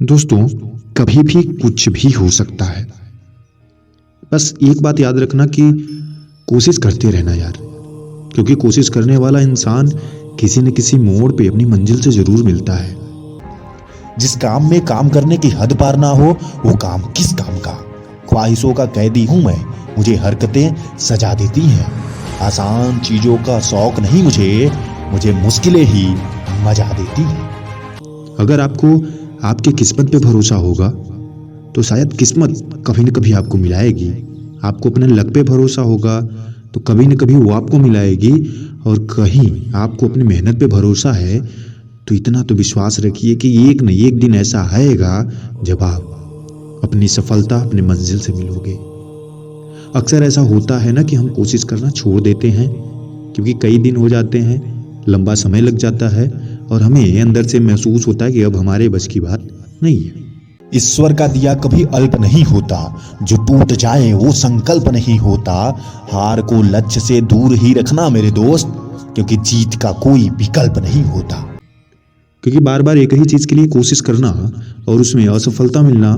दोस्तों, कभी भी कुछ भी हो सकता है। बस एक बात याद रखना कि कोशिश करते रहना यार, क्योंकि कोशिश करने वाला इंसान किसी न किसी मोड़ पे अपनी मंजिल से जरूर मिलता है। जिस काम में काम करने की हद पार ना हो वो काम किस काम का। ख्वाहिशों का कैदी हूं मैं, मुझे हरकतें सजा देती हैं। आसान चीजों का शौक नहीं मुझे मुश्किलें ही मजा देती हैं। अगर आपको आपकी किस्मत पे भरोसा होगा तो शायद किस्मत कभी न कभी आपको मिलाएगी। आपको अपने लक पे भरोसा होगा तो कभी न कभी वो आपको मिलाएगी। और कहीं आपको अपनी मेहनत पे भरोसा है तो इतना तो विश्वास रखिए कि एक न एक दिन ऐसा आएगा जब आप अपनी सफलता अपनी मंजिल से मिलोगे। अक्सर ऐसा होता है ना कि हम कोशिश करना छोड़ देते हैं क्योंकि कई दिन हो जाते हैं, लंबा समय लग जाता है और हमें अंदर से महसूस होता है कि अब हमारे बस की बात नहीं है। ईश्वर का दिया कभी अल्प नहीं होता, जो टूट जाए वो संकल्प नहीं होता। हार को लक्ष्य से दूर ही रखना मेरे दोस्त, क्योंकि जीत का कोई विकल्प नहीं होता। क्योंकि बार बार एक ही चीज के लिए कोशिश करना और उसमें असफलता मिलना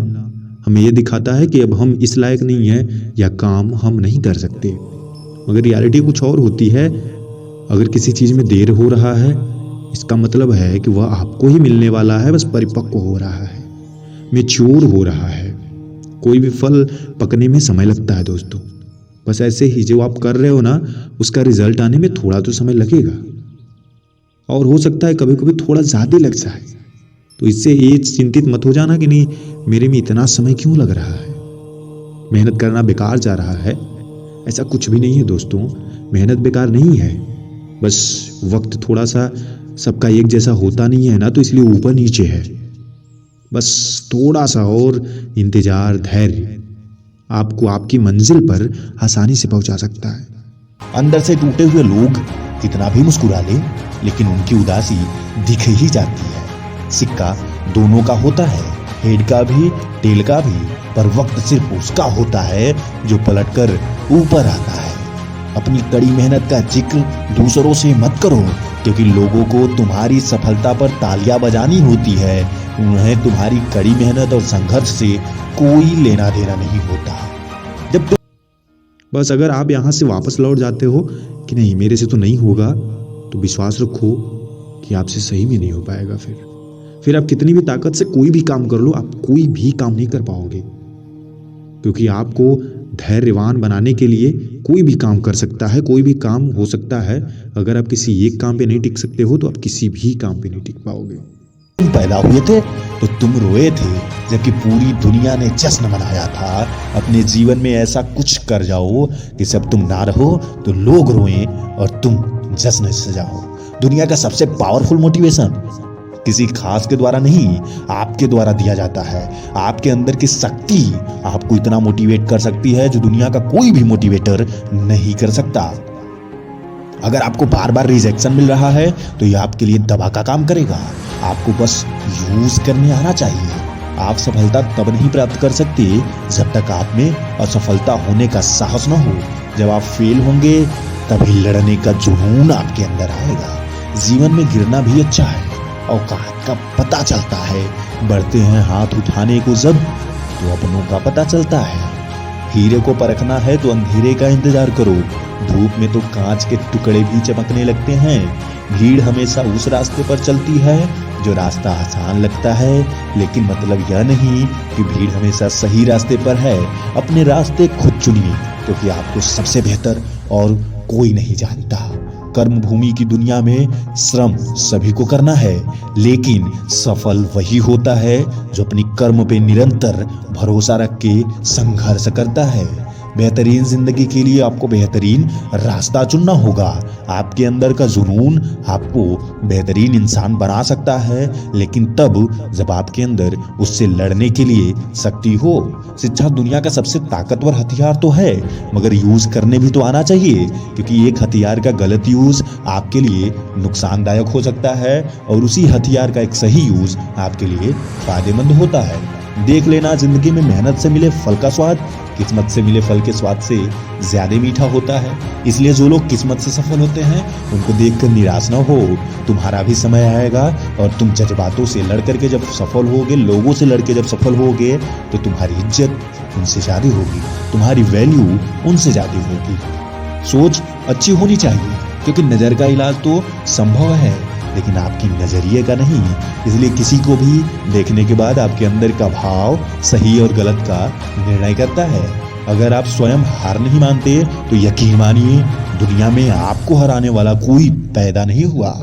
हमें यह दिखाता है कि अब हम इस लायक नहीं है या काम हम नहीं कर सकते। मगर रियलिटी कुछ और होती है। अगर किसी चीज में देर हो रहा है इसका मतलब है कि वह आपको ही मिलने वाला है, बस परिपक्व हो रहा है, मैच्योर हो रहा है। कोई भी फल पकने में समय लगता है दोस्तों। बस ऐसे ही जो आप कर रहे हो ना उसका रिजल्ट आने में थोड़ा तो समय लगेगा और हो सकता है कभी कभी थोड़ा ज्यादा लग जाए। तो इससे ये चिंतित मत हो जाना कि नहीं मेरे में इतना समय क्यों लग रहा है, मेहनत करना बेकार जा रहा है। ऐसा कुछ भी नहीं है दोस्तों, मेहनत बेकार नहीं है। बस वक्त थोड़ा सा सबका एक जैसा होता नहीं है ना, तो इसलिए ऊपर नीचे है। बस थोड़ा सा और इंतजार धैर्य आपको आपकी मंजिल पर आसानी से पहुंचा सकता है। अंदर से टूटे हुए लोग कितना भी मुस्कुरा ले, लेकिन उनकी उदासी दिख ही जाती है। सिक्का दोनों का होता है, हेड का भी टेल का भी, पर वक्त सिर्फ उसका होता है जो पलटकर ऊपर आता है। अपनी कड़ी मेहनत का जिक्र दूसरों से मत करो, क्योंकि लोगों को तुम्हारी सफलता पर तालियां बजानी होती है। उन्हें तुम्हारी कड़ी मेहनत और संघर्ष से कोई लेना देना नहीं होता। जब तुम बस अगर आप यहाँ से वापस लौट जाते हो कि नहीं मेरे से तो नहीं होगा, तो विश्वास रखो कि आपसे सही में नहीं हो पाएगा। फिर आप कितनी भी ताकत से कोई भी काम कर लो, आप कोई भी काम नहीं कर पाओगे। क्योंकि आपको धैर्यवान बनाने के लिए कोई भी काम कर सकता है, कोई भी काम हो सकता है। अगर आप किसी एक काम पे नहीं टिक सकते हो तो आप किसी भी काम पे नहीं टिक पाओगे। पैदा हुए थे तो तुम रोए थे, जबकि पूरी दुनिया ने जश्न मनाया था। अपने जीवन में ऐसा कुछ कर जाओ कि सब तुम ना रहो तो लोग रोएं और तुम जश्न सजाओ। दुनिया का सबसे पावरफुल मोटिवेशन किसी खास के द्वारा नहीं, आपके द्वारा दिया जाता है। आपके अंदर की शक्ति आपको इतना मोटिवेट कर सकती है जो दुनिया का कोई भी मोटिवेटर नहीं कर सकता। अगर आपको बार बार रिजेक्शन मिल रहा है तो यह आपके लिए दवा का काम करेगा। आपको बस यूज करने आना चाहिए। आप सफलता तब नहीं प्राप्त कर सकते जब तक आप में असफलता होने का साहस न हो। जब आप फेल होंगे तभी लड़ने का जुनून आपके अंदर आएगा। जीवन में गिरना भी अच्छा है, औकात का पता चलता है। बढ़ते हैं हाथ उठाने को जब तो अपनों का पता चलता है। हीरे को परखना है तो अंधेरे का इंतजार करो। धूप में तो कांच के टुकड़े भी चमकने लगते हैं। भीड़ हमेशा उस रास्ते पर चलती है जो रास्ता आसान लगता है, लेकिन मतलब यह नहीं कि भीड़ हमेशा सही रास्ते पर है। अपने रास्ते खुद चुनिए, क्योंकि आपको सबसे बेहतर और कोई नहीं जानता। कर्म भूमि की दुनिया में श्रम सभी को करना है, लेकिन सफल वही होता है जो अपनी कर्म पे निरंतर भरोसा रख के संघर्ष करता है। बेहतरीन जिंदगी के लिए आपको बेहतरीन रास्ता चुनना होगा। आपके अंदर का जुनून आपको बेहतरीन इंसान बना सकता है, लेकिन तब जब आपके अंदर उससे लड़ने के लिए शक्ति हो। शिक्षा दुनिया का सबसे ताकतवर हथियार तो है, मगर यूज करने भी तो आना चाहिए, क्योंकि एक हथियार का गलत यूज आपके लिए नुकसानदायक हो सकता है और उसी हथियार का एक सही यूज आपके लिए फायदेमंद होता है। देख लेना, जिंदगी में मेहनत से मिले फल का स्वाद किस्मत से मिले फल के स्वाद से ज्यादा मीठा होता है। इसलिए जो लोग किस्मत से सफल होते हैं उनको देखकर निराश ना हो। तुम्हारा भी समय आएगा और तुम जज्बातों से लड़ करके जब सफल होगे, लोगों से लड़के जब सफल होगे, तो तुम्हारी इज्जत उनसे ज्यादा होगी, तुम्हारी वैल्यू उनसे ज्यादा होगी। सोच अच्छी होनी चाहिए, क्योंकि नजर का इलाज तो संभव है लेकिन आपकी नजरिए का नहीं। इसलिए किसी को भी देखने के बाद आपके अंदर का भाव सही और गलत का निर्णय करता है। अगर आप स्वयं हार नहीं मानते तो यकीन मानिए दुनिया में आपको हराने वाला कोई पैदा नहीं हुआ।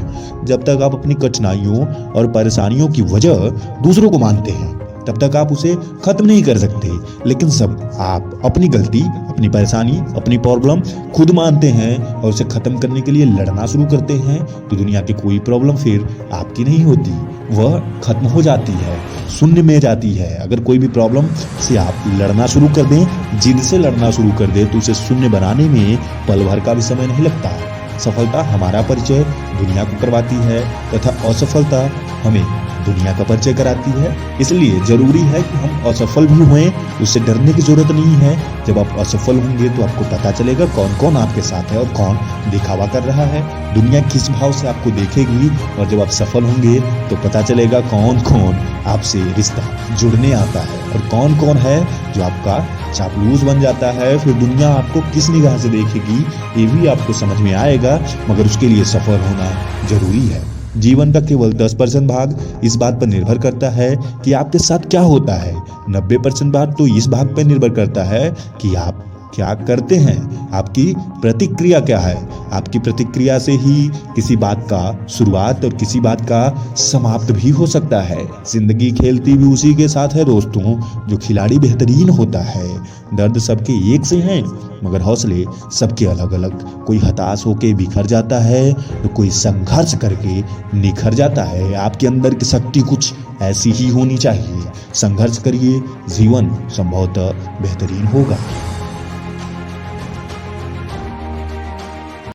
जब तक आप अपनी कठिनाइयों और परेशानियों की वजह दूसरों को मानते हैं तब तक आप उसे खत्म नहीं कर सकते। लेकिन सब आप अपनी गलती, अपनी परेशानी, अपनी प्रॉब्लम खुद मानते हैं और उसे खत्म करने के लिए लड़ना शुरू करते हैं तो दुनिया की कोई प्रॉब्लम फिर आपकी नहीं होती, वह खत्म हो जाती है, शून्य में जाती है। अगर कोई भी प्रॉब्लम से आप लड़ना शुरू कर दें, जिद से लड़ना शुरू कर दें, तो उसे शून्य बनाने में पल भर का भी समय नहीं लगता। सफलता हमारा परिचय दुनिया को करवाती है तथा असफलता हमें दुनिया का परिचय कराती है। इसलिए जरूरी है कि हम असफल भी हुए, उससे डरने की जरूरत नहीं है। जब आप असफल होंगे तो आपको पता चलेगा कौन कौन आपके साथ है और कौन दिखावा कर रहा है। दुनिया किस भाव से आपको देखेगी और जब आप सफल होंगे तो पता चलेगा कौन कौन आपसे रिश्ता जुड़ने आता है और कौन कौन है जो आपका चापलूस बन जाता है। फिर दुनिया आपको किस निगाह से देखेगी ये भी आपको समझ में आएगा, मगर उसके लिए सफल होना जरूरी है। जीवन का केवल 10% भाग इस बात पर निर्भर करता है कि आपके साथ क्या होता है, 90% भाग तो इस भाग पर निर्भर करता है कि आप क्या करते हैं, आपकी प्रतिक्रिया क्या है। आपकी प्रतिक्रिया से ही किसी बात का शुरुआत और किसी बात का समाप्त भी हो सकता है। जिंदगी खेलती भी उसी के साथ है दोस्तों जो खिलाड़ी बेहतरीन होता है। दर्द सबके एक से हैं मगर हौसले सबके अलग अलग। कोई हताश होके बिखर जाता है तो कोई संघर्ष करके निखर जाता है। आपके अंदर की शक्ति कुछ ऐसी ही होनी चाहिए। संघर्ष करिए, जीवन संभवतः बेहतरीन होगा।